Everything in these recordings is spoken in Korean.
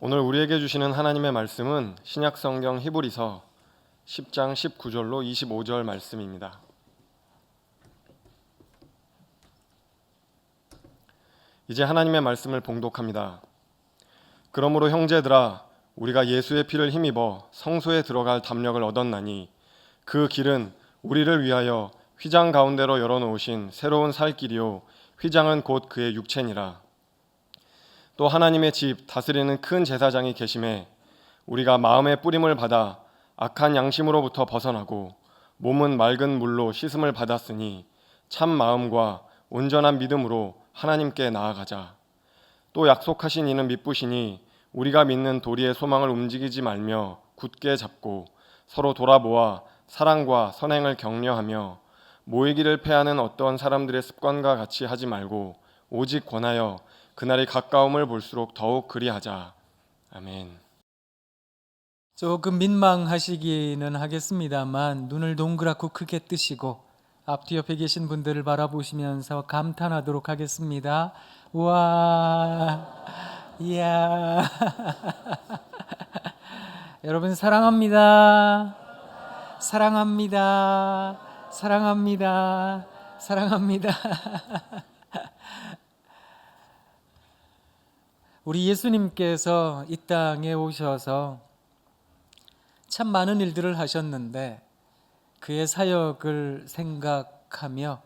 오늘 우리에게 주시는 하나님의 말씀은 신약성경 히브리서 10장 19절로 25절 말씀입니다. 이제 하나님의 말씀을 봉독합니다. 그러므로 형제들아, 우리가 예수의 피를 힘입어 성소에 들어갈 담력을 얻었나니 그 길은 우리를 위하여 휘장 가운데로 열어놓으신 새로운 살 길이요 휘장은 곧 그의 육체니라. 또 하나님의 집 다스리는 큰 제사장이 계심에 우리가 마음의 뿌림을 받아 악한 양심으로부터 벗어나고 몸은 맑은 물로 씻음을 받았으니 참 마음과 온전한 믿음으로 하나님께 나아가자. 또 약속하신 이는 미쁘시니 우리가 믿는 도리의 소망을 움직이지 말며 굳게 잡고 서로 돌아보아 사랑과 선행을 격려하며 모이기를 패하는 어떤 사람들의 습관과 같이 하지 말고 오직 권하여 그날이 가까움을 볼수록 더욱 그리하자. 아멘. 조금 민망하시기는 하겠습니다만 눈을 동그랗고 크게 뜨시고 앞뒤 옆에 계신 분들을 바라보시면서 감탄하도록 하겠습니다. 와, 이야. 여러분 사랑합니다. 사랑합니다. 사랑합니다. 사랑합니다. 우리 예수님께서 이 땅에 오셔서 참 많은 일들을 하셨는데 그의 사역을 생각하며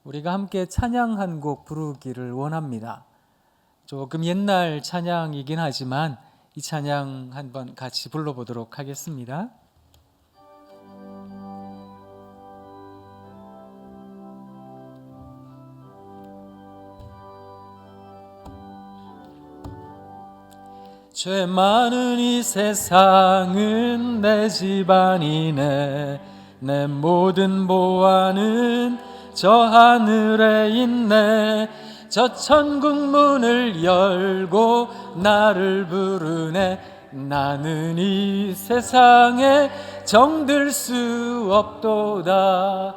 우리가 함께 찬양 한 곡 부르기를 원합니다. 조금 옛날 찬양이긴 하지만 이 찬양 한번 같이 불러보도록 하겠습니다. 죄 많은 이 세상은 내 집안이네. 내 모든 보화는 저 하늘에 있네. 저 천국 문을 열고 나를 부르네. 나는 이 세상에 정들 수 없도다.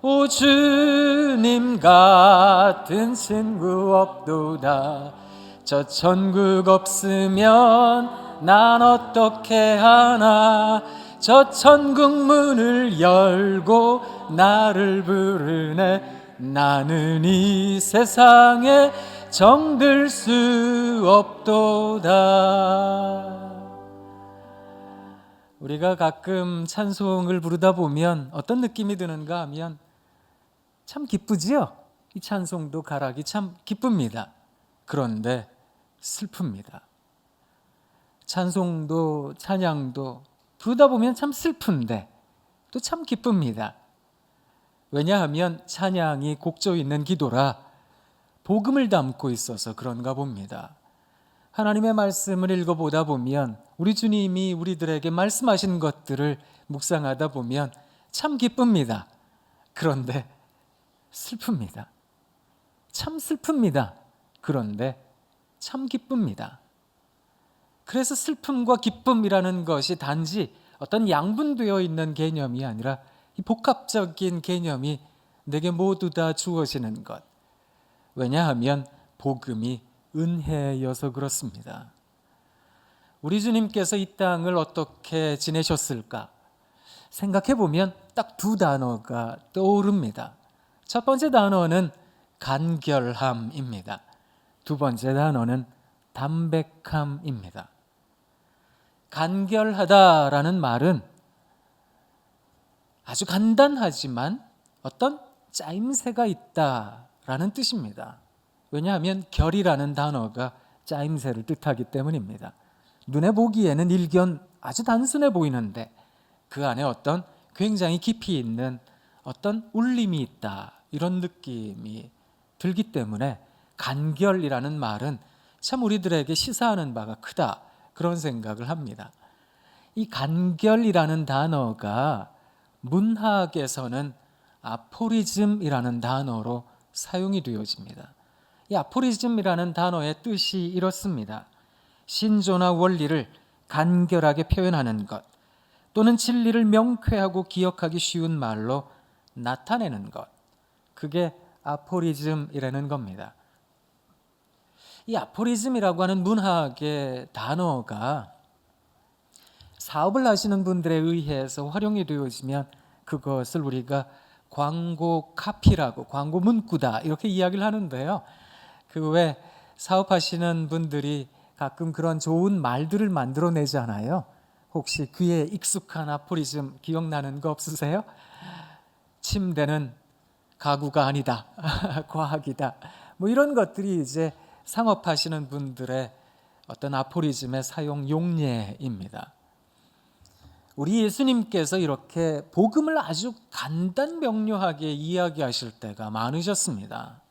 오 주님 같은 친구 없도다. 저 천국 없으면 난 어떻게 하나. 저 천국 문을 열고 나를 부르네. 나는 이 세상에 정들 수 없도다. 우리가 가끔 찬송을 부르다 보면 어떤 느낌이 드는가 하면 참 기쁘지요? 이 찬송도 가락이 참 기쁩니다. 그런데 슬픕니다. 찬송도 찬양도 부르다 보면 참 슬픈데 또 참 기쁩니다. 왜냐하면 찬양이 곡조 있는 기도라 복음을 담고 있어서 그런가 봅니다. 하나님의 말씀을 읽어보다 보면 우리 주님이 우리들에게 말씀하신 것들을 묵상하다 보면 참 기쁩니다. 그런데 슬픕니다. 참 슬픕니다. 그런데 참 기쁩니다. 그래서 슬픔과 기쁨이라는 것이 단지 어떤 양분되어 있는 개념이 아니라 이 복합적인 개념이 내게 모두 다 주어지는 것. 왜냐하면 복음이 은혜여서 그렇습니다. 우리 주님께서 이 땅을 어떻게 지내셨을까? 생각해 보면 딱 두 단어가 떠오릅니다. 첫 번째 단어는 간결함입니다. 두 번째 단어는 담백함입니다. 간결하다라는 말은 아주 간단하지만 어떤 짜임새가 있다라는 뜻입니다. 왜냐하면 결이라는 단어가 짜임새를 뜻하기 때문입니다. 눈에 보기에는 일견 아주 단순해 보이는데 그 안에 어떤 굉장히 깊이 있는 어떤 울림이 있다, 이런 느낌이 들기 때문에 간결이라는 말은 참 우리들에게 시사하는 바가 크다, 그런 생각을 합니다. 이 간결이라는 단어가 문학에서는 아포리즘이라는 단어로 사용이 되어집니다. 이 아포리즘이라는 단어의 뜻이 이렇습니다. 신조나 원리를 간결하게 표현하는 것, 또는 진리를 명쾌하고 기억하기 쉬운 말로 나타내는 것, 그게 아포리즘이라는 겁니다. 이 아포리즘이라고 하는 문학의 단어가 사업을 하시는 분들에 의해서 활용이 되어지면 그것을 우리가 광고 카피라고, 광고 문구다 이렇게 이야기를 하는데요. 그 외 사업하시는 분들이 가끔 그런 좋은 말들을 만들어내잖아요. 혹시 귀에 익숙한 아포리즘 기억나는 거 없으세요? 침대는 가구가 아니다. 과학이다. 뭐 이런 것들이 이제 상업하시는 분들의 어떤 아포리즘의 사용 용례입니다. 우리 예수님께서 이렇게 복음을 아주 간단 명료하게 이야기하실 때가 많으셨습니다.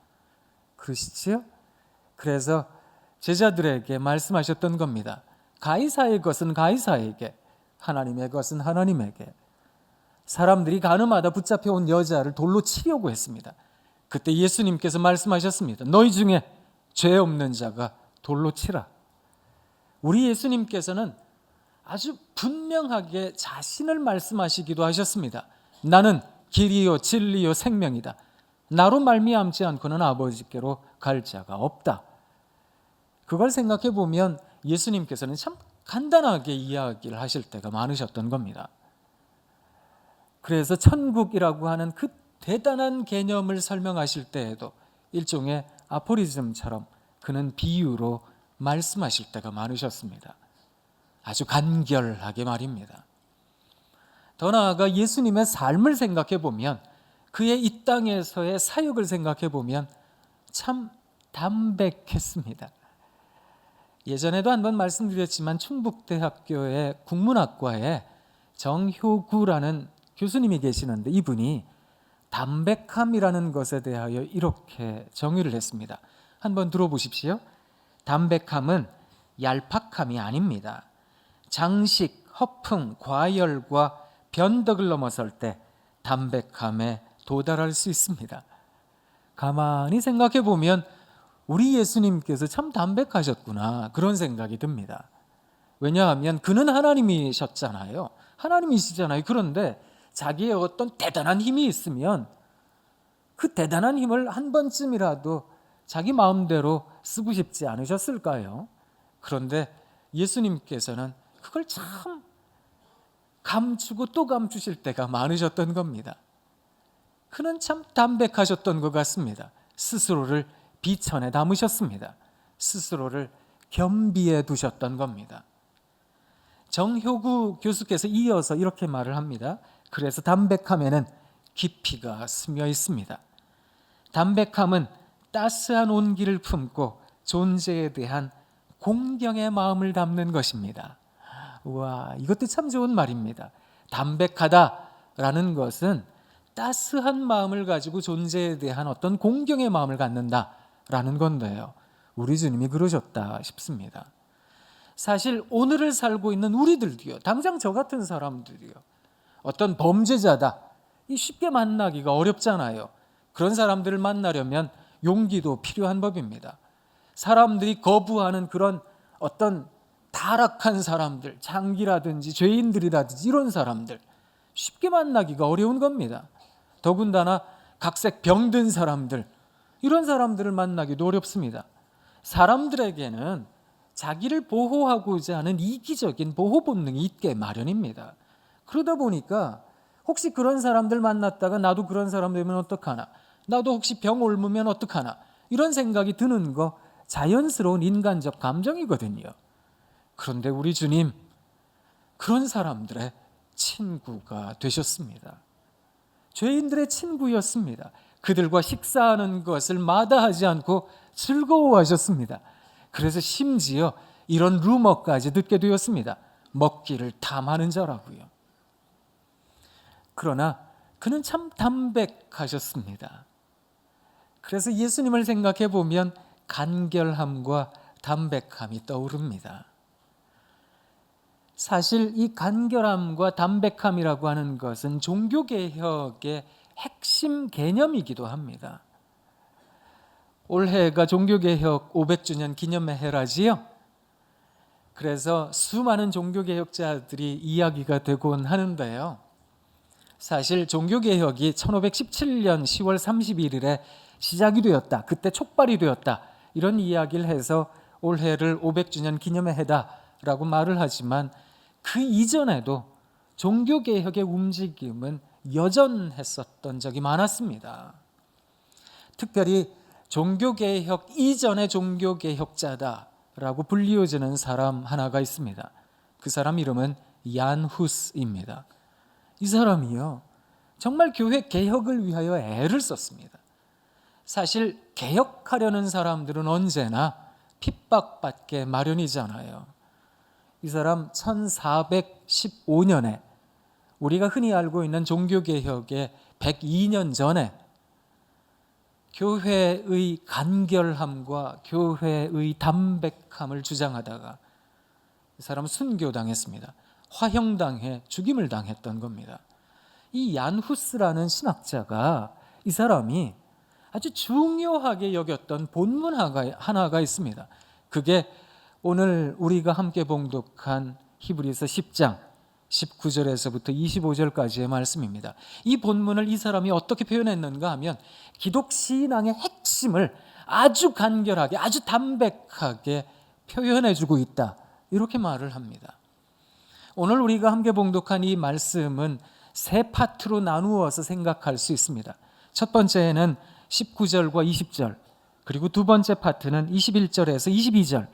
그러시지요? 그래서 제자들에게 말씀하셨던 겁니다. 가이사의 것은 가이사에게, 하나님의 것은 하나님에게. 사람들이 가늠하다 붙잡혀온 여자를 돌로 치려고 했습니다. 그때 예수님께서 말씀하셨습니다. 너희 중에 죄 없는 자가 돌로 치라. 우리 예수님께서는 아주 분명하게 자신을 말씀하시기도 하셨습니다. 나는 길이요 진리요 생명이다. 나로 말미암지 않고는 아버지께로 갈 자가 없다. 그걸 생각해 보면 예수님께서는 참 간단하게 이야기를 하실 때가 많으셨던 겁니다. 그래서 천국이라고 하는 그 대단한 개념을 설명하실 때에도 일종의 아포리즘처럼 그는 비유로 말씀하실 때가 많으셨습니다. 아주 간결하게 말입니다. 더 나아가 예수님의 삶을 생각해 보면, 그의 이 땅에서의 사역을 생각해 보면 참 담백했습니다. 예전에도 한번 말씀드렸지만 충북대학교의 국문학과에 정효구라는 교수님이 계시는데 이분이 담백함이라는 것에 대하여 이렇게 정의를 했습니다. 한번 들어보십시오. 담백함은 얄팍함이 아닙니다. 장식, 허풍, 과열과 변덕을 넘어설 때 담백함에 도달할 수 있습니다. 가만히 생각해 보면 우리 예수님께서 참 담백하셨구나 그런 생각이 듭니다. 왜냐하면 그는 하나님이셨잖아요. 하나님이시잖아요. 그런데 자기의 어떤 대단한 힘이 있으면 그 대단한 힘을 한 번쯤이라도 자기 마음대로 쓰고 싶지 않으셨을까요? 그런데 예수님께서는 그걸 참 감추고 또 감추실 때가 많으셨던 겁니다. 그는 참 담백하셨던 것 같습니다. 스스로를 비천에 담으셨습니다. 스스로를 겸비해 두셨던 겁니다. 정효구 교수께서 이어서 이렇게 말을 합니다. 그래서 담백함에는 깊이가 스며 있습니다. 담백함은 따스한 온기를 품고 존재에 대한 공경의 마음을 담는 것입니다. 와, 이것도 참 좋은 말입니다. 담백하다라는 것은 따스한 마음을 가지고 존재에 대한 어떤 공경의 마음을 갖는다라는 건데요. 우리 주님이 그러셨다 싶습니다. 사실 오늘을 살고 있는 우리들도요, 당장 저 같은 사람들이요, 어떤 범죄자다, 이 쉽게 만나기가 어렵잖아요. 그런 사람들을 만나려면 용기도 필요한 법입니다. 사람들이 거부하는 그런 어떤 타락한 사람들, 장기라든지 죄인들이라든지 이런 사람들 쉽게 만나기가 어려운 겁니다. 더군다나 각색 병든 사람들, 이런 사람들을 만나기도 어렵습니다. 사람들에게는 자기를 보호하고자 하는 이기적인 보호 본능이 있게 마련입니다. 그러다 보니까 혹시 그런 사람들 만났다가 나도 그런 사람 되면 어떡하나, 나도 혹시 병 옮으면 어떡하나, 이런 생각이 드는 거 자연스러운 인간적 감정이거든요. 그런데 우리 주님 그런 사람들의 친구가 되셨습니다. 죄인들의 친구였습니다. 그들과 식사하는 것을 마다하지 않고 즐거워하셨습니다. 그래서 심지어 이런 루머까지 듣게 되었습니다. 먹기를 탐하는 자라고요. 그러나 그는 참 담백하셨습니다. 그래서 예수님을 생각해 보면 간결함과 담백함이 떠오릅니다. 사실 이 간결함과 담백함이라고 하는 것은 종교개혁의 핵심 개념이기도 합니다. 올해가 종교개혁 500주년 기념의 해라지요. 그래서 수많은 종교개혁자들이 이야기가 되곤 하는데요. 사실 종교개혁이 1517년 10월 31일에 시작이 되었다, 그때 촉발이 되었다, 이런 이야기를 해서 올해를 500주년 기념의 해다라고 말을 하지만 그 이전에도 종교개혁의 움직임은 여전했었던 적이 많았습니다. 특별히 종교개혁 이전의 종교개혁자다라고 불리워지는 사람 하나가 있습니다. 그 사람 이름은 얀 후스입니다. 이 사람이요, 정말 교회 개혁을 위하여 애를 썼습니다. 사실 개혁하려는 사람들은 언제나 핍박받게 마련이잖아요. 이 사람 1415년에 우리가 흔히 알고 있는 종교개혁의 102년 전에 교회의 간결함과 교회의 담백함을 주장하다가 이 사람은 순교당했습니다. 화형당해 죽임을 당했던 겁니다. 이 얀 후스라는 신학자가 이 사람이 아주 중요하게 여겼던 본문 하나가 있습니다. 그게 오늘 우리가 함께 봉독한 히브리서 10장 19절에서부터 25절까지의 말씀입니다. 이 본문을 이 사람이 어떻게 표현했는가 하면 기독 신앙의 핵심을 아주 간결하게, 아주 담백하게 표현해주고 있다, 이렇게 말을 합니다. 오늘 우리가 함께 봉독한 이 말씀은 세 파트로 나누어서 생각할 수 있습니다. 첫 번째는 19절과 20절, 그리고 두 번째 파트는 21절에서 22절,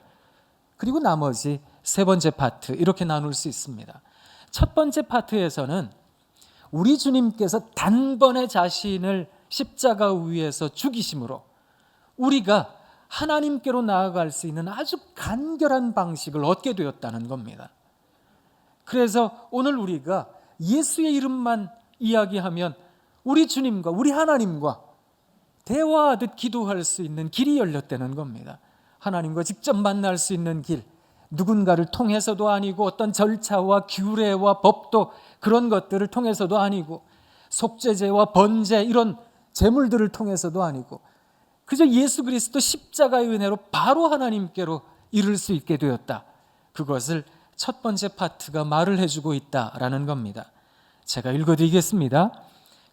그리고 나머지 세 번째 파트, 이렇게 나눌 수 있습니다. 첫 번째 파트에서는 우리 주님께서 단번에 자신을 십자가 위에서 죽이심으로 우리가 하나님께로 나아갈 수 있는 아주 간결한 방식을 얻게 되었다는 겁니다. 그래서 오늘 우리가 예수의 이름만 이야기하면 우리 주님과 우리 하나님과 대화하듯 기도할 수 있는 길이 열렸다는 겁니다. 하나님과 직접 만날 수 있는 길, 누군가를 통해서도 아니고 어떤 절차와 규례와 법도 그런 것들을 통해서도 아니고 속죄제와 번제 이런 제물들을 통해서도 아니고 그저 예수 그리스도 십자가의 은혜로 바로 하나님께로 이를 수 있게 되었다. 그것을 첫 번째 파트가 말을 해주고 있다라는 겁니다. 제가 읽어드리겠습니다.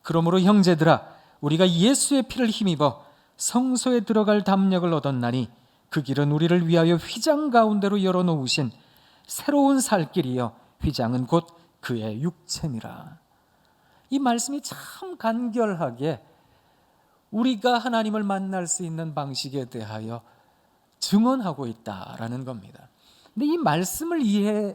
그러므로 형제들아, 우리가 예수의 피를 힘입어 성소에 들어갈 담력을 얻었나니 그 길은 우리를 위하여 휘장 가운데로 열어놓으신 새로운 살 길이요 휘장은 곧 그의 육체니라. 이 말씀이 참 간결하게 우리가 하나님을 만날 수 있는 방식에 대하여 증언하고 있다라는 겁니다. 근데 이 말씀을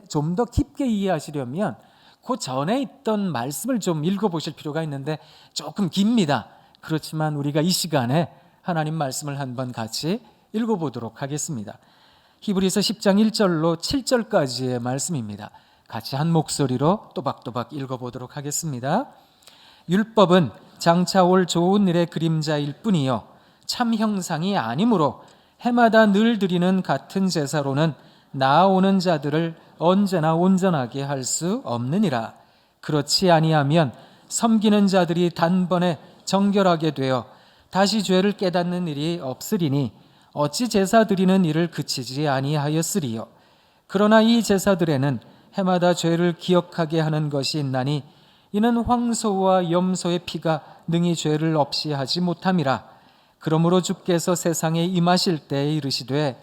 좀 더 깊게 이해하시려면 그 전에 있던 말씀을 좀 읽어보실 필요가 있는데 조금 깁니다. 그렇지만 우리가 이 시간에 하나님 말씀을 한번 같이 읽어보도록 하겠습니다. 히브리서 10장 1절로 7절까지의 말씀입니다. 같이 한 목소리로 또박또박 읽어보도록 하겠습니다. 율법은 장차 올 좋은 일의 그림자일 뿐이요 참 형상이 아니므로 해마다 늘 드리는 같은 제사로는 나아오는 자들을 언제나 온전하게 할 수 없느니라. 그렇지 아니하면 섬기는 자들이 단번에 정결하게 되어 다시 죄를 깨닫는 일이 없으리니 어찌 제사 드리는 일을 그치지 아니하였으리요. 그러나 이 제사들에는 해마다 죄를 기억하게 하는 것이 있나니 이는 황소와 염소의 피가 능히 죄를 없이 하지 못함이라. 그러므로 주께서 세상에 임하실 때에 이르시되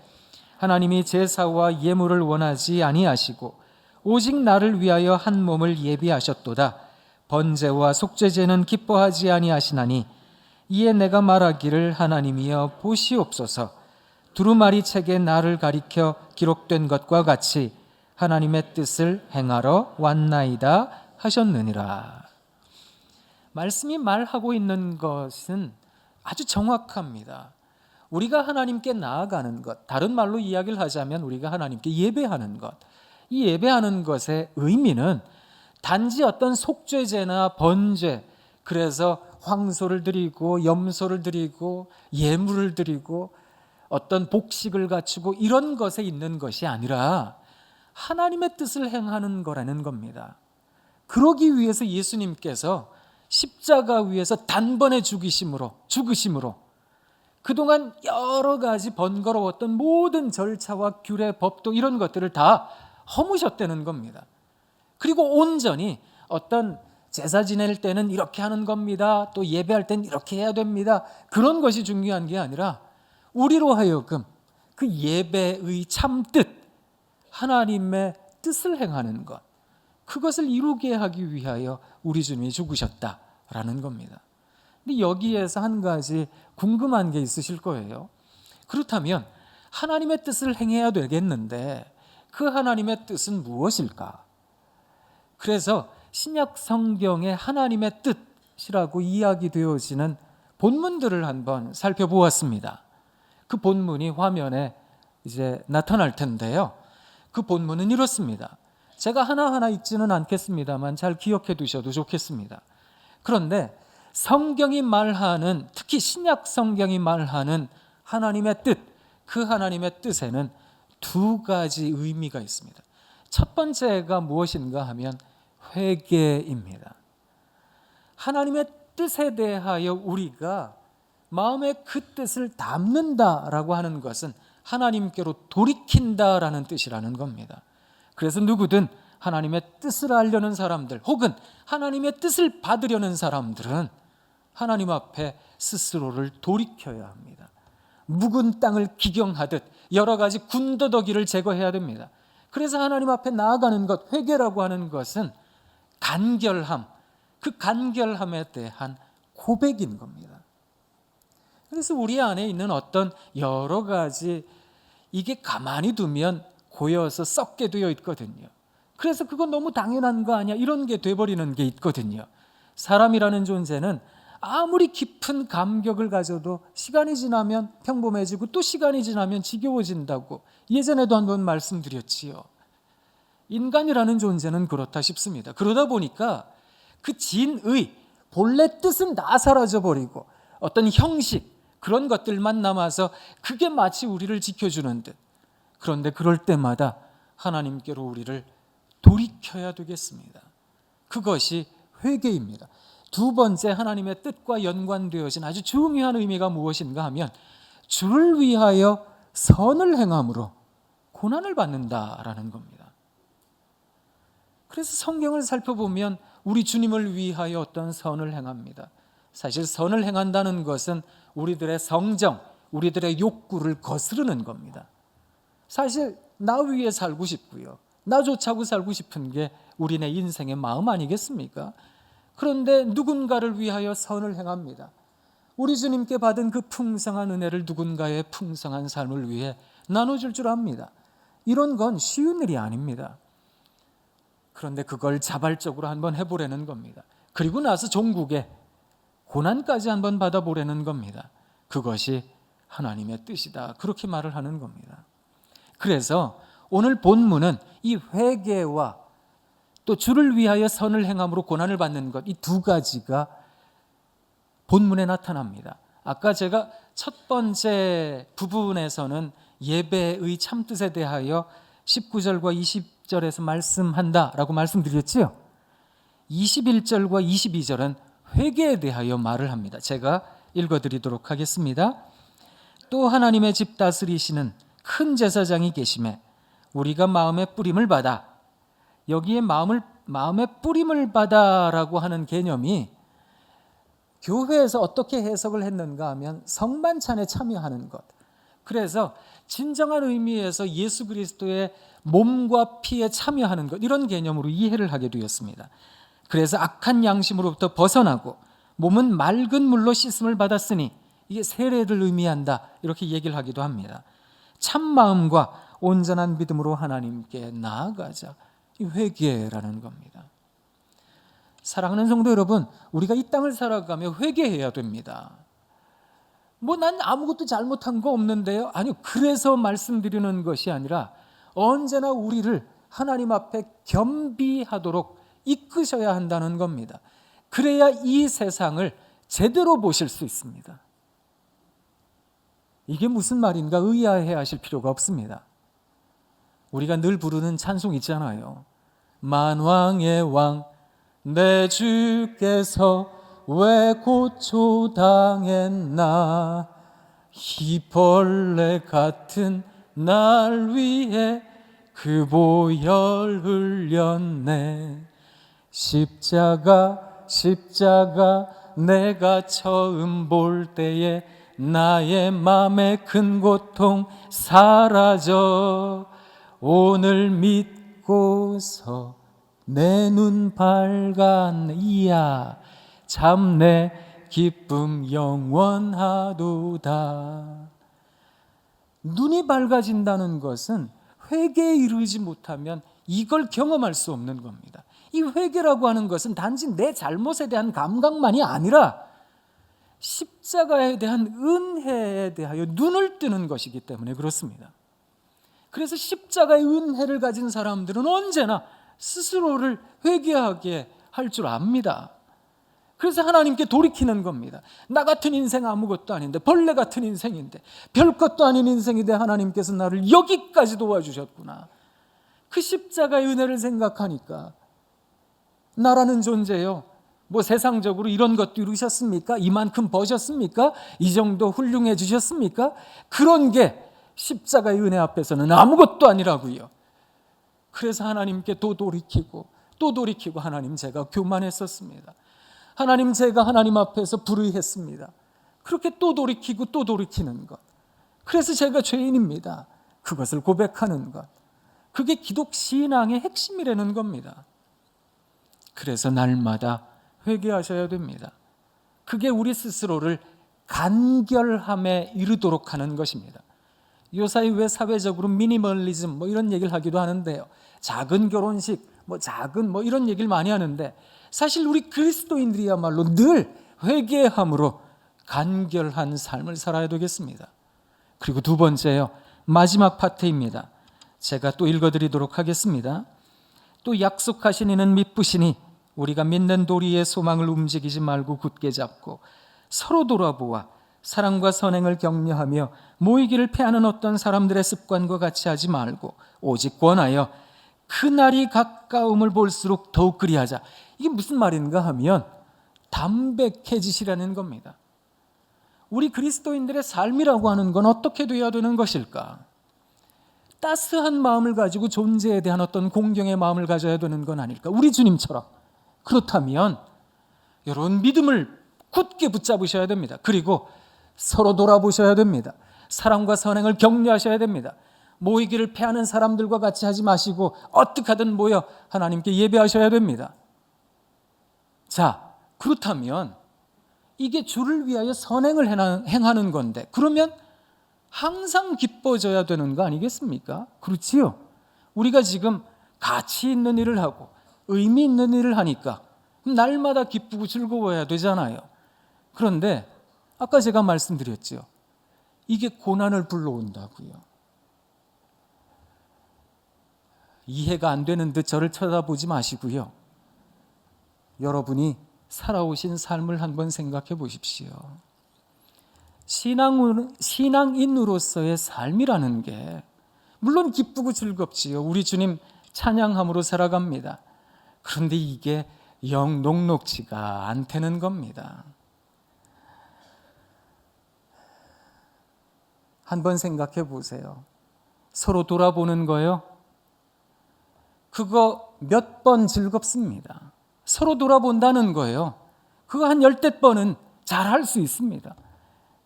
하나님이 제사와 예물을 원하지 아니하시고 오직 나를 위하여 한 몸을 예비하셨도다. 번제와 속죄제는 기뻐하지 아니하시나니 이에 내가 말하기를 하나님이여 보시옵소서. 두루마리 책에 나를 가리켜 기록된 것과 같이 하나님의 뜻을 행하러 왔나이다 하셨느니라. 말씀이 말하고 있는 것은 아주 정확합니다. 우리가 하나님께 나아가는 것, 다른 말로 이야기를 하자면 우리가 하나님께 예배하는 것, 이 예배하는 것의 의미는 단지 어떤 속죄제나 번제, 그래서 황소를 드리고 염소를 드리고 예물을 드리고 어떤 복식을 갖추고 이런 것에 있는 것이 아니라 하나님의 뜻을 행하는 거라는 겁니다. 그러기 위해서 예수님께서 십자가 위에서 단번에 죽으심으로 그동안 여러 가지 번거로웠던 모든 절차와 규례, 법도 이런 것들을 다 허무셨다는 겁니다. 그리고 온전히 어떤 제사 지낼 때는 이렇게 하는 겁니다. 또 예배할 때는 이렇게 해야 됩니다. 그런 것이 중요한 게 아니라 우리로 하여금 그 예배의 참뜻, 하나님의 뜻을 행하는 것, 그것을 이루게 하기 위하여 우리 주님이 죽으셨다라는 겁니다. 근데 여기에서 한 가지 궁금한 게 있으실 거예요. 그렇다면 하나님의 뜻을 행해야 되겠는데 그 하나님의 뜻은 무엇일까? 그래서 신약 성경의 하나님의 뜻이라고 이야기되어지는 본문들을 한번 살펴보았습니다. 그 본문이 화면에 이제 나타날 텐데요. 그 본문은 이렇습니다. 제가 하나하나 읽지는 않겠습니다만 잘 기억해 두셔도 좋겠습니다. 그런데 성경이 말하는, 특히 신약 성경이 말하는 하나님의 뜻, 그 하나님의 뜻에는 두 가지 의미가 있습니다. 첫 번째가 무엇인가 하면 회개입니다. 하나님의 뜻에 대하여 우리가 마음의 그 뜻을 담는다라고 하는 것은 하나님께로 돌이킨다라는 뜻이라는 겁니다. 그래서 누구든 하나님의 뜻을 알려는 사람들 혹은 하나님의 뜻을 받으려는 사람들은 하나님 앞에 스스로를 돌이켜야 합니다. 묵은 땅을 기경하듯 여러 가지 군더더기를 제거해야 됩니다. 그래서 하나님 앞에 나아가는 것, 회개라고 하는 것은 간결함, 그 간결함에 대한 고백인 겁니다. 그래서 우리 안에 있는 어떤 여러 가지, 이게 가만히 두면 고여서 썩게 되어 있거든요. 그래서 그건 너무 당연한 거 아니야, 이런 게 돼버리는 게 있거든요. 사람이라는 존재는 아무리 깊은 감격을 가져도 시간이 지나면 평범해지고 또 시간이 지나면 지겨워진다고 예전에도 한번 말씀드렸지요. 인간이라는 존재는 그렇다 싶습니다. 그러다 보니까 그 진의 본래 뜻은 다 사라져버리고 어떤 형식, 그런 것들만 남아서 그게 마치 우리를 지켜주는 듯. 그런데 그럴 때마다 하나님께로 우리를 돌이켜야 되겠습니다. 그것이 회개입니다. 두 번째, 하나님의 뜻과 연관되어진 아주 중요한 의미가 무엇인가 하면 주를 위하여 선을 행함으로 고난을 받는다라는 겁니다. 그래서 성경을 살펴보면 우리 주님을 위하여 어떤 선을 행합니다. 사실 선을 행한다는 것은 우리들의 성정, 우리들의 욕구를 거스르는 겁니다. 사실 나 위에 살고 싶고요, 나 좋자고 살고 싶은 게 우리네 인생의 마음 아니겠습니까? 그런데 누군가를 위하여 선을 행합니다. 우리 주님께 받은 그 풍성한 은혜를 누군가의 풍성한 삶을 위해 나눠줄 줄 압니다. 이런 건 쉬운 일이 아닙니다. 그런데 그걸 자발적으로 한번 해보려는 겁니다. 그리고 나서 종국에 고난까지 한번 받아보려는 겁니다. 그것이 하나님의 뜻이다, 그렇게 말을 하는 겁니다. 그래서 오늘 본문은 이 회개와 또 주를 위하여 선을 행함으로 고난을 받는 것, 이 두 가지가 본문에 나타납니다. 아까 제가 첫 번째 부분에서는 예배의 참뜻에 대하여 19절과 20절에서 말씀한다라고 말씀드렸지요. 21절과 22절은 회개에 대하여 말을 합니다. 제가 읽어드리도록 하겠습니다. 또 하나님의 집 다스리시는 큰 제사장이 계심에 우리가 마음의 뿌림을 받아, 여기에 마음의 뿌림을 받아라고 하는 개념이 교회에서 어떻게 해석을 했는가 하면 성만찬에 참여하는 것, 그래서 진정한 의미에서 예수 그리스도의 몸과 피에 참여하는 것, 이런 개념으로 이해를 하게 되었습니다. 그래서 악한 양심으로부터 벗어나고 몸은 맑은 물로 씻음을 받았으니, 이게 세례를 의미한다, 이렇게 얘기를 하기도 합니다. 참 마음과 온전한 믿음으로 하나님께 나아가자, 이 회개라는 겁니다. 사랑하는 성도 여러분, 우리가 이 땅을 살아가며 회개해야 됩니다. 난 아무것도 잘못한 거 없는데요, 아니요, 그래서 말씀드리는 것이 아니라 언제나 우리를 하나님 앞에 겸비하도록 이끄셔야 한다는 겁니다. 그래야 이 세상을 제대로 보실 수 있습니다. 이게 무슨 말인가 의아해 하실 필요가 없습니다. 우리가 늘 부르는 찬송 있잖아요. 만왕의 왕 내 주께서 왜 고초당했나, 이 벌레 같은 날 위해 그 보혈 흘렸네. 십자가 내가 처음 볼 때에 나의 맘의 큰 고통 사라져. 오늘 믿고서 내 눈 밝았이야. 참 내 기쁨 영원하도다. 눈이 밝아진다는 것은 회개에 이르지 못하면 이걸 경험할 수 없는 겁니다. 이 회개라고 하는 것은 단지 내 잘못에 대한 감각만이 아니라 십자가에 대한 은혜에 대하여 눈을 뜨는 것이기 때문에 그렇습니다. 그래서 십자가의 은혜를 가진 사람들은 언제나 스스로를 회개하게 할 줄 압니다. 그래서 하나님께 돌이키는 겁니다. 나 같은 인생 아무것도 아닌데, 벌레 같은 인생인데, 별것도 아닌 인생인데 하나님께서 나를 여기까지 도와주셨구나. 그 십자가의 은혜를 생각하니까 나라는 존재요, 뭐 세상적으로 이런 것도 이루셨습니까? 이만큼 버셨습니까? 이 정도 훌륭해지셨습니까? 그런 게 십자가의 은혜 앞에서는 아무것도 아니라고요. 그래서 하나님께 또 돌이키고 하나님, 제가 교만했었습니다. 하나님, 제가 하나님 앞에서 불의했습니다. 그렇게 또 돌이키고 또 돌이키는 것, 그래서 제가 죄인입니다, 그것을 고백하는 것, 그게 기독 신앙의 핵심이라는 겁니다. 그래서 날마다 회개하셔야 됩니다. 그게 우리 스스로를 간결함에 이르도록 하는 것입니다. 요사이 왜 사회적으로 미니멀리즘 뭐 이런 얘기를 하기도 하는데요, 작은 결혼식, 작은 이런 얘기를 많이 하는데, 사실 우리 그리스도인들이야말로 늘 회개함으로 간결한 삶을 살아야 되겠습니다. 그리고 두 번째요, 마지막 파트입니다. 제가 또 읽어드리도록 하겠습니다. 또 약속하신 이는 미쁘시니 우리가 믿는 도리의 소망을 움직이지 말고 굳게 잡고 서로 돌아보아 사랑과 선행을 격려하며 모이기를 패하는 어떤 사람들의 습관과 같이 하지 말고 오직 권하여 그날이 가까움을 볼수록 더욱 그리하자. 이게 무슨 말인가 하면 담백해지시라는 겁니다. 우리 그리스도인들의 삶이라고 하는 건 어떻게 되어야 되는 것일까? 따스한 마음을 가지고 존재에 대한 어떤 공경의 마음을 가져야 되는 건 아닐까? 우리 주님처럼. 그렇다면 여러분, 믿음을 굳게 붙잡으셔야 됩니다. 그리고 서로 돌아보셔야 됩니다. 사랑과 선행을 격려하셔야 됩니다. 모이기를 패하는 사람들과 같이 하지 마시고 어떻게 하든 모여 하나님께 예배하셔야 됩니다. 자, 그렇다면 이게 주를 위하여 선행을 행하는 건데, 그러면 항상 기뻐져야 되는 거 아니겠습니까? 그렇지요. 우리가 지금 가치 있는 일을 하고 의미 있는 일을 하니까 날마다 기쁘고 즐거워야 되잖아요. 그런데 아까 제가 말씀드렸죠, 이게 고난을 불러온다고요. 이해가 안 되는 듯 저를 쳐다보지 마시고요, 여러분이 살아오신 삶을 한번 생각해 보십시오. 신앙인으로서의 삶이라는 게 물론 기쁘고 즐겁지요. 우리 주님 찬양함으로 살아갑니다. 그런데 이게 영 녹록지가 않다는 겁니다. 한번 생각해 보세요. 서로 돌아보는 거요, 그거 몇 번 즐겁습니다. 서로 돌아본다는 거예요, 그거 한 10대 번은 잘 할 수 있습니다.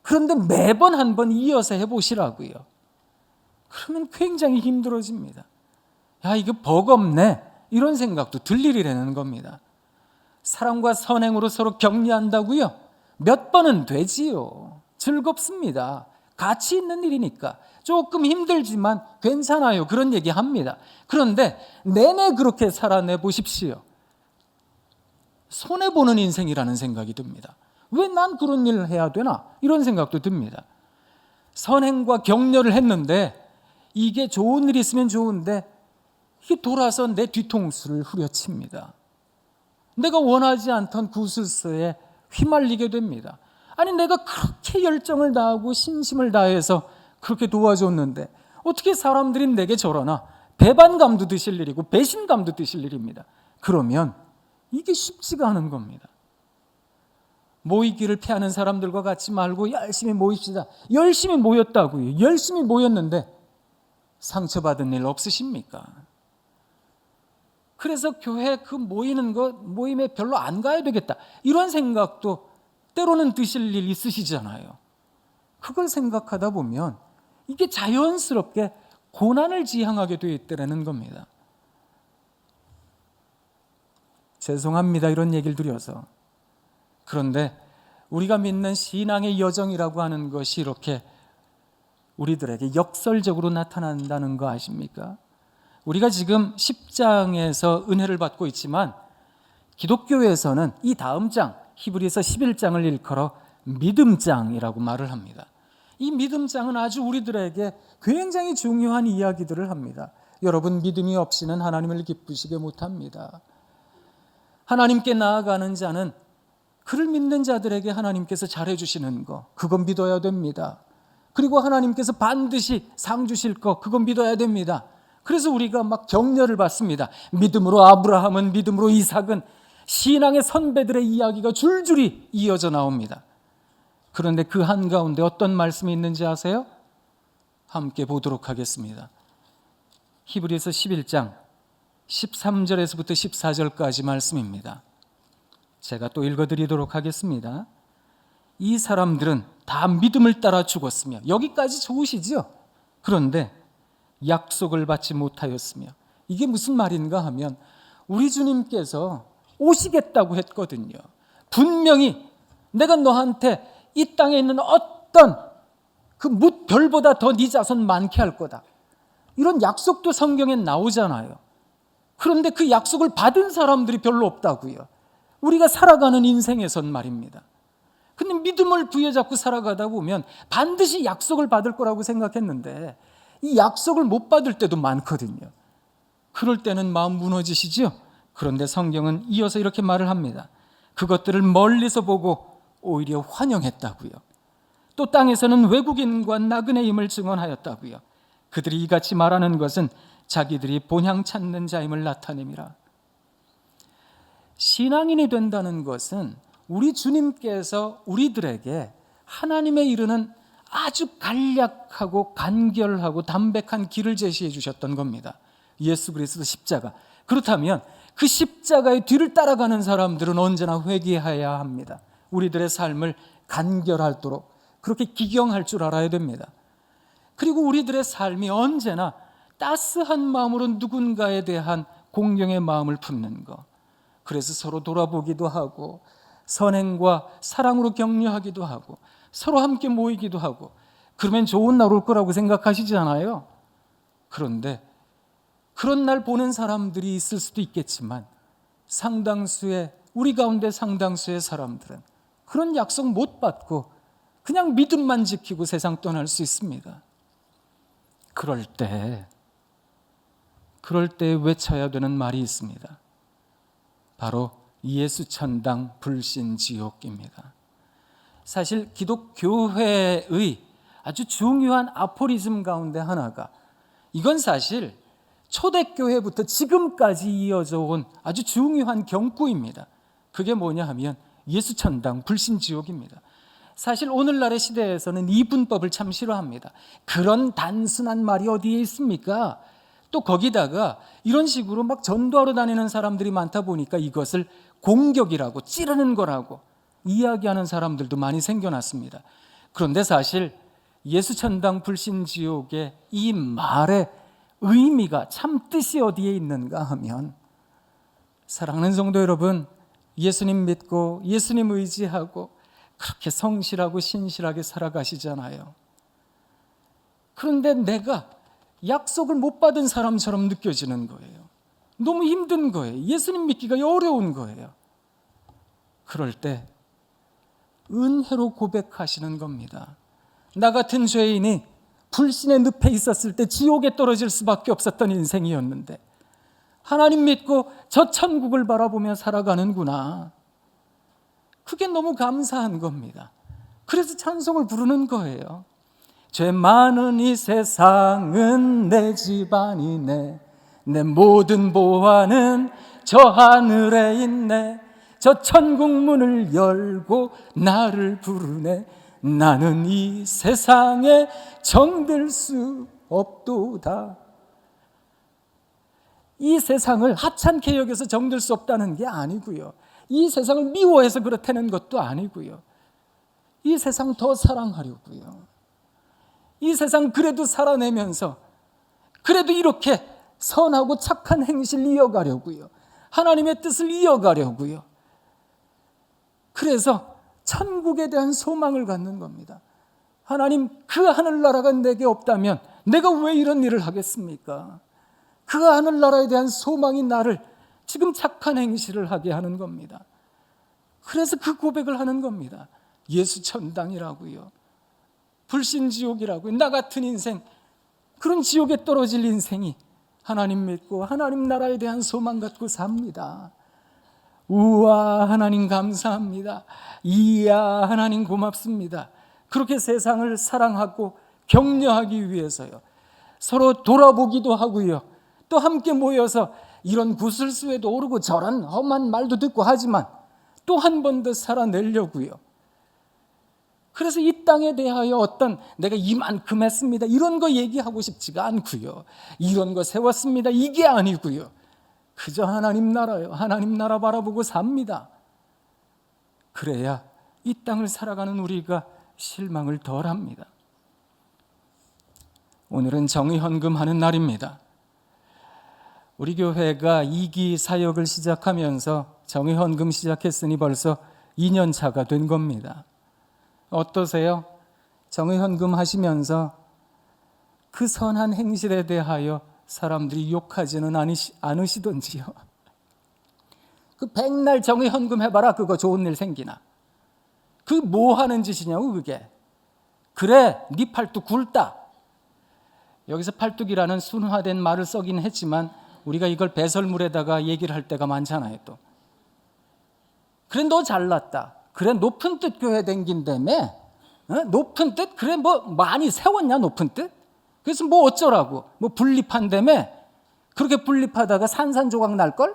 그런데 매번 한 번 이어서 해보시라고요. 그러면 굉장히 힘들어집니다. 야, 이거 버겁네, 이런 생각도 들 일이라는 겁니다. 사랑과 선행으로 서로 격려한다고요? 몇 번은 되지요. 즐겁습니다. 가치 있는 일이니까. 조금 힘들지만 괜찮아요, 그런 얘기 합니다. 그런데 내내 그렇게 살아내 보십시오. 손해보는 인생이라는 생각이 듭니다. 왜 난 그런 일을 해야 되나? 이런 생각도 듭니다. 선행과 격려를 했는데 이게 좋은 일이 있으면 좋은데 이게 돌아서 내 뒤통수를 후려칩니다. 내가 원하지 않던 구슬서에 휘말리게 됩니다. 아니, 내가 그렇게 열정을 다하고 신심을 다해서 그렇게 도와줬는데 어떻게 사람들이 내게 저러나? 배반감도 드실 일이고 배신감도 드실 일입니다. 그러면 이게 쉽지가 않은 겁니다. 모이기를 피하는 사람들과 같이 말고 열심히 모입시다. 열심히 모였다고요. 열심히 모였는데 상처받은 일 없으십니까? 그래서 교회 그 모임에 별로 안 가야 되겠다, 이런 생각도 때로는 드실 일 있으시잖아요. 그걸 생각하다 보면 이게 자연스럽게 고난을 지향하게 되어 있다는 겁니다. 죄송합니다, 이런 얘기를 드려서. 그런데 우리가 믿는 신앙의 여정이라고 하는 것이 이렇게 우리들에게 역설적으로 나타난다는 거 아십니까? 우리가 지금 10장에서 은혜를 받고 있지만 기독교에서는 이 다음 장, 히브리서 11장을 일컬어 믿음장이라고 말을 합니다. 이 믿음장은 아주 우리들에게 굉장히 중요한 이야기들을 합니다. 여러분, 믿음이 없이는 하나님을 기쁘시게 못합니다. 하나님께 나아가는 자는 그를 믿는 자들에게 하나님께서 잘해주시는 거, 그건 믿어야 됩니다. 그리고 하나님께서 반드시 상 주실 거, 그건 믿어야 됩니다. 그래서 우리가 막 격려를 받습니다. 믿음으로 아브라함은, 믿음으로 이삭은, 신앙의 선배들의 이야기가 줄줄이 이어져 나옵니다. 그런데 그 한가운데 어떤 말씀이 있는지 아세요? 함께 보도록 하겠습니다. 히브리서 11장 13절에서부터 14절까지 말씀입니다. 제가 또 읽어드리도록 하겠습니다. 이 사람들은 다 믿음을 따라 죽었으며, 여기까지 좋으시죠? 그런데 약속을 받지 못하였으며, 이게 무슨 말인가 하면 우리 주님께서 오시겠다고 했거든요. 분명히 내가 너한테 이 땅에 있는 어떤 그 별보다 더 네 자손 많게 할 거다, 이런 약속도 성경에 나오잖아요. 그런데 그 약속을 받은 사람들이 별로 없다고요. 우리가 살아가는 인생에선 말입니다. 근데 믿음을 부여잡고 살아가다 보면 반드시 약속을 받을 거라고 생각했는데 이 약속을 못 받을 때도 많거든요. 그럴 때는 마음 무너지시죠? 그런데 성경은 이어서 이렇게 말을 합니다. 그것들을 멀리서 보고 오히려 환영했다고요. 또 땅에서는 외국인과 나그네임을 증언하였다고요. 그들이 이같이 말하는 것은 자기들이 본향 찾는 자임을 나타냄이라. 신앙인이 된다는 것은 우리 주님께서 우리들에게 하나님에 이르는 아주 간략하고 간결하고 담백한 길을 제시해 주셨던 겁니다. 예수 그리스도 십자가. 그렇다면 그 십자가의 뒤를 따라가는 사람들은 언제나 회개해야 합니다. 우리들의 삶을 간결하도록 그렇게 기경할 줄 알아야 됩니다. 그리고 우리들의 삶이 언제나 따스한 마음으로 누군가에 대한 공경의 마음을 품는 것, 그래서 서로 돌아보기도 하고 선행과 사랑으로 격려하기도 하고 서로 함께 모이기도 하고, 그러면 좋은 날 올 거라고 생각하시지 않아요? 그런데 그런 날 보는 사람들이 있을 수도 있겠지만 우리 가운데 상당수의 사람들은 그런 약속 못 받고 그냥 믿음만 지키고 세상 떠날 수 있습니다. 그럴 때 외쳐야 되는 말이 있습니다. 바로 예수 천당 불신 지옥입니다. 사실 기독교회의 아주 중요한 아포리즘 가운데 하나가, 이건 사실 초대교회부터 지금까지 이어져 온 아주 중요한 경구입니다. 그게 뭐냐 하면 예수 천당 불신 지옥입니다. 사실 오늘날의 시대에서는 이 분법을 참 싫어합니다. 그런 단순한 말이 어디에 있습니까? 또 거기다가 이런 식으로 막 전도하러 다니는 사람들이 많다 보니까 이것을 공격이라고, 찌르는 거라고 이야기하는 사람들도 많이 생겨났습니다. 그런데 사실 예수천당 불신지옥의 이 말의 의미가, 참 뜻이 어디에 있는가 하면, 사랑하는 성도 여러분, 예수님 믿고 예수님 의지하고 그렇게 성실하고 신실하게 살아가시잖아요. 그런데 내가 약속을 못 받은 사람처럼 느껴지는 거예요. 너무 힘든 거예요. 예수님 믿기가 어려운 거예요. 그럴 때 은혜로 고백하시는 겁니다. 나 같은 죄인이 불신의 늪에 있었을 때 지옥에 떨어질 수밖에 없었던 인생이었는데 하나님 믿고 저 천국을 바라보며 살아가는구나. 그게 너무 감사한 겁니다. 그래서 찬송을 부르는 거예요. 죄 많은 이 세상은 내 집안이네, 내 모든 보화는 저 하늘에 있네, 저 천국 문을 열고 나를 부르네, 나는 이 세상에 정들 수 없도다. 이 세상을 하찮게 여겨서 정들 수 없다는 게 아니고요, 이 세상을 미워해서 그렇다는 것도 아니고요, 이 세상 더 사랑하려고요. 이 세상 그래도 살아내면서 그래도 이렇게 선하고 착한 행실을 이어가려고요. 하나님의 뜻을 이어가려고요. 그래서 천국에 대한 소망을 갖는 겁니다. 하나님, 그 하늘나라가 내게 없다면 내가 왜 이런 일을 하겠습니까? 그 하늘나라에 대한 소망이 나를 지금 착한 행실을 하게 하는 겁니다. 그래서 그 고백을 하는 겁니다. 예수 천당이라고요. 불신지옥이라고요. 나 같은 인생, 그런 지옥에 떨어질 인생이 하나님 믿고 하나님 나라에 대한 소망 갖고 삽니다. 우와, 하나님 감사합니다. 이야, 하나님 고맙습니다. 그렇게 세상을 사랑하고 격려하기 위해서요. 서로 돌아보기도 하고요. 또 함께 모여서 이런 구슬수에도 오르고 저런 험한 말도 듣고 하지만 또 한 번 더 살아내려고요. 그래서 이 땅에 대하여 어떤 내가 이만큼 했습니다, 이런 거 얘기하고 싶지가 않고요. 이런 거 세웠습니다, 이게 아니고요. 그저 하나님 나라요. 하나님 나라 바라보고 삽니다. 그래야 이 땅을 살아가는 우리가 실망을 덜합니다. 오늘은 정의헌금하는 날입니다. 우리 교회가 2기 사역을 시작하면서 정의헌금 시작했으니 벌써 2년 차가 된 겁니다. 어떠세요? 정의헌금 하시면서 그 선한 행실에 대하여 사람들이 욕하지는 않으시던지요? 그 백날 정의헌금 해봐라, 그거 좋은 일 생기나? 그 뭐 하는 짓이냐고 그게. 그래, 네 팔뚝 굵다. 여기서 팔뚝이라는 순화된 말을 쓰긴 했지만 우리가 이걸 배설물에다가 얘기를 할 때가 많잖아요. 또 그래, 너 잘났다. 그래, 높은 뜻 교회 댕긴다며? 높은 뜻? 그래, 뭐 많이 세웠냐, 높은 뜻? 그래서 뭐 어쩌라고? 뭐 분립한다며? 그렇게 분립하다가 산산조각 날걸?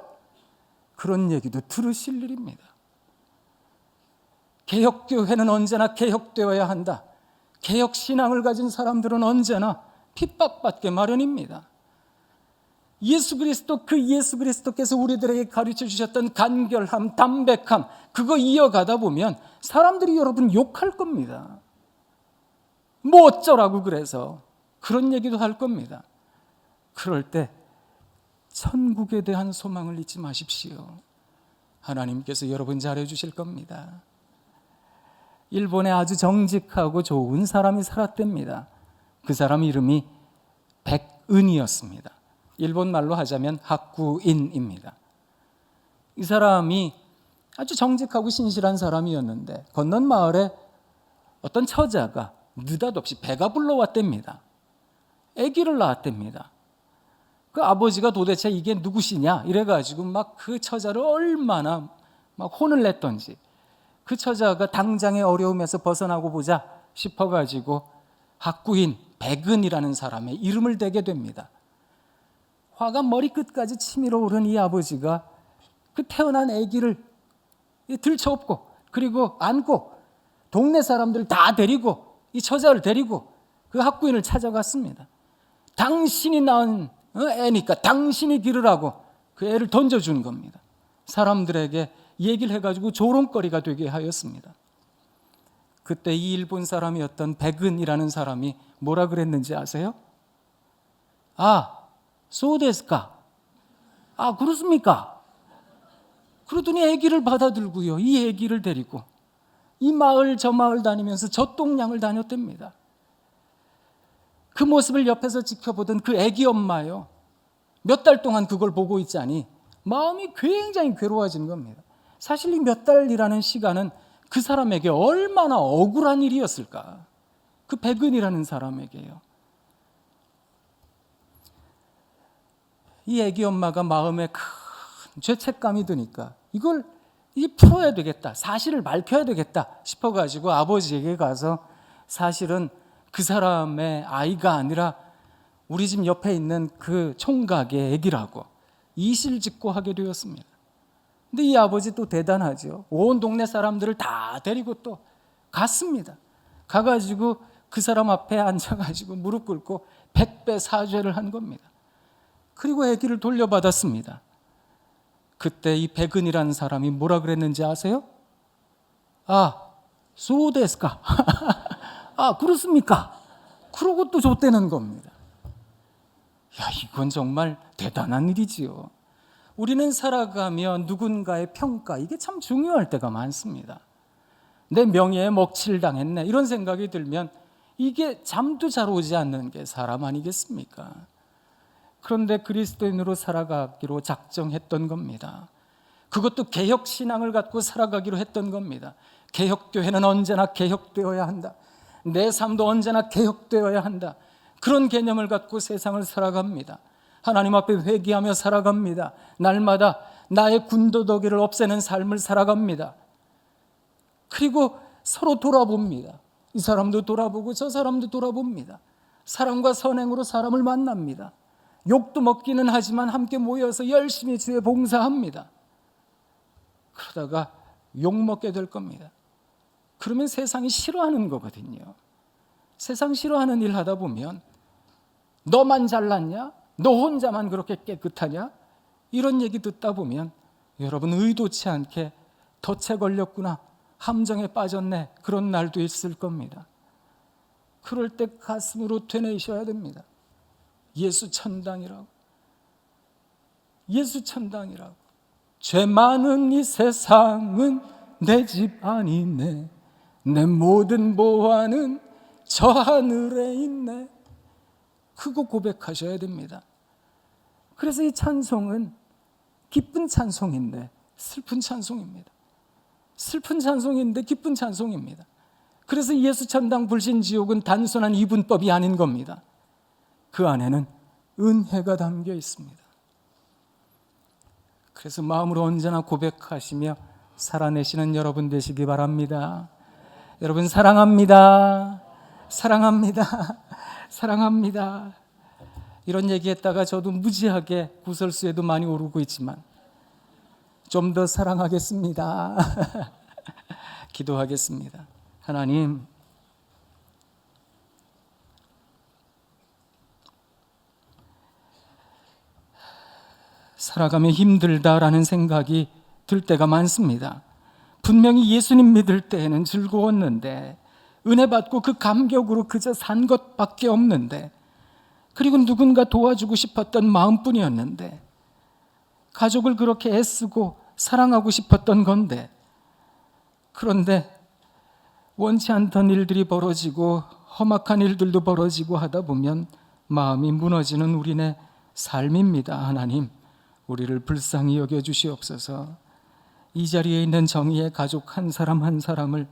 그런 얘기도 들으실 일입니다. 개혁교회는 언제나 개혁되어야 한다. 개혁신앙을 가진 사람들은 언제나 핍박받게 마련입니다. 예수 그리스도께서 우리들에게 가르쳐 주셨던 간결함, 담백함, 그거 이어가다 보면 사람들이 여러분 욕할 겁니다. 뭐 어쩌라고 그래서 그런 얘기도 할 겁니다. 그럴 때 천국에 대한 소망을 잊지 마십시오. 하나님께서 여러분 잘해 주실 겁니다. 일본에 아주 정직하고 좋은 사람이 살았답니다. 그 사람 이름이 백은이었습니다. 일본 말로 하자면 학구인입니다. 이 사람이 아주 정직하고 신실한 사람이었는데 건넌 마을에 어떤 처자가 느닷없이 배가 불러왔답니다. 아기를 낳았답니다. 그 아버지가 도대체 이게 누구시냐 이래가지고 막 그 처자를 얼마나 막 혼을 냈던지, 그 처자가 당장의 어려움에서 벗어나고 보자 싶어가지고 학구인 백은이라는 사람의 이름을 대게 됩니다. 화가 머리끝까지 치밀어 오른 이 아버지가 그 태어난 아기를 들쳐업고 그리고 안고 동네 사람들 다 데리고 이 처자를 데리고 그 학구인을 찾아갔습니다. 당신이 낳은 애니까 당신이 기르라고 그 애를 던져준 겁니다. 사람들에게 얘기를 해가지고 조롱거리가 되게 하였습니다. 그때 이 일본 사람이었던 백은이라는 사람이 뭐라 그랬는지 아세요? 아, 소데스까? 아, 그렇습니까? 그러더니 아기를 받아들고요, 이 아기를 데리고 이 마을 저 마을 다니면서 젖동량을 다녔답니다. 그 모습을 옆에서 지켜보던 그 아기 엄마요, 몇 달 동안 그걸 보고 있자니 마음이 굉장히 괴로워지는 겁니다. 사실 이 몇 달이라는 시간은 그 사람에게 얼마나 억울한 일이었을까. 그 백은이라는 사람에게요. 이 아기 엄마가 마음에 큰 죄책감이 드니까 이걸 풀어야 되겠다, 사실을 밝혀야 되겠다 싶어가지고 아버지에게 가서 사실은 그 사람의 아이가 아니라 우리 집 옆에 있는 그 총각의 아기라고 이실직고하게 되었습니다. 근데 이 아버지 또 대단하죠. 온 동네 사람들을 다 데리고 또 갔습니다. 가가지고 그 사람 앞에 앉아가지고 무릎 꿇고 100배 사죄를 한 겁니다. 그리고 아기를 돌려받았습니다. 그때 이 백은이라는 사람이 뭐라 그랬는지 아세요? 아, 소데스까? 아, 그렇습니까? 그러고 또 줬다는 겁니다. 야, 이건 정말 대단한 일이지요. 우리는 살아가며 누군가의 평가, 이게 참 중요할 때가 많습니다. 내 명예에 먹칠을 당했네, 이런 생각이 들면 이게 잠도 잘 오지 않는 게 사람 아니겠습니까? 그런데 그리스도인으로 살아가기로 작정했던 겁니다. 그것도 개혁신앙을 갖고 살아가기로 했던 겁니다. 개혁교회는 언제나 개혁되어야 한다. 내 삶도 언제나 개혁되어야 한다. 그런 개념을 갖고 세상을 살아갑니다. 하나님 앞에 회개하며 살아갑니다. 날마다 나의 군더더기를 없애는 삶을 살아갑니다. 그리고 서로 돌아봅니다. 이 사람도 돌아보고 저 사람도 돌아봅니다. 사랑과 선행으로 사람을 만납니다. 욕도 먹기는 하지만 함께 모여서 열심히 주의 봉사합니다. 그러다가 욕 먹게 될 겁니다. 그러면 세상이 싫어하는 거거든요. 세상 싫어하는 일 하다 보면 너만 잘났냐? 너 혼자만 그렇게 깨끗하냐? 이런 얘기 듣다 보면 여러분 의도치 않게 덫에 걸렸구나, 함정에 빠졌네, 그런 날도 있을 겁니다. 그럴 때 가슴으로 되뇌셔야 됩니다. 예수 천당이라고. 예수 천당이라고. 죄 많은 이 세상은 내 집 아니네. 내 모든 보화는 저 하늘에 있네. 그거 고백하셔야 됩니다. 그래서 이 찬송은 기쁜 찬송인데 슬픈 찬송입니다. 슬픈 찬송인데 기쁜 찬송입니다. 그래서 예수 천당 불신 지옥은 단순한 이분법이 아닌 겁니다. 그 안에는 은혜가 담겨 있습니다. 그래서 마음으로 언제나 고백하시며 살아내시는 여러분 되시기 바랍니다. 여러분 사랑합니다. 사랑합니다. 사랑합니다. 이런 얘기했다가 저도 무지하게 구설수에도 많이 오르고 있지만 좀 더 사랑하겠습니다. 기도하겠습니다. 하나님, 살아가며 힘들다라는 생각이 들 때가 많습니다. 분명히 예수님 믿을 때에는 즐거웠는데, 은혜 받고 그 감격으로 그저 산 것밖에 없는데, 그리고 누군가 도와주고 싶었던 마음뿐이었는데, 가족을 그렇게 애쓰고 사랑하고 싶었던 건데, 그런데 원치 않던 일들이 벌어지고 험악한 일들도 벌어지고 하다 보면 마음이 무너지는 우리네 삶입니다. 하나님, 우리를 불쌍히 여겨주시옵소서. 이 자리에 있는 정의의 가족 한 사람 한 사람을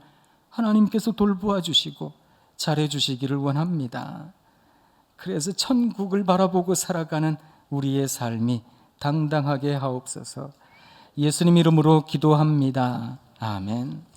하나님께서 돌보아 주시고 잘해 주시기를 원합니다. 그래서 천국을 바라보고 살아가는 우리의 삶이 당당하게 하옵소서. 예수님 이름으로 기도합니다. 아멘.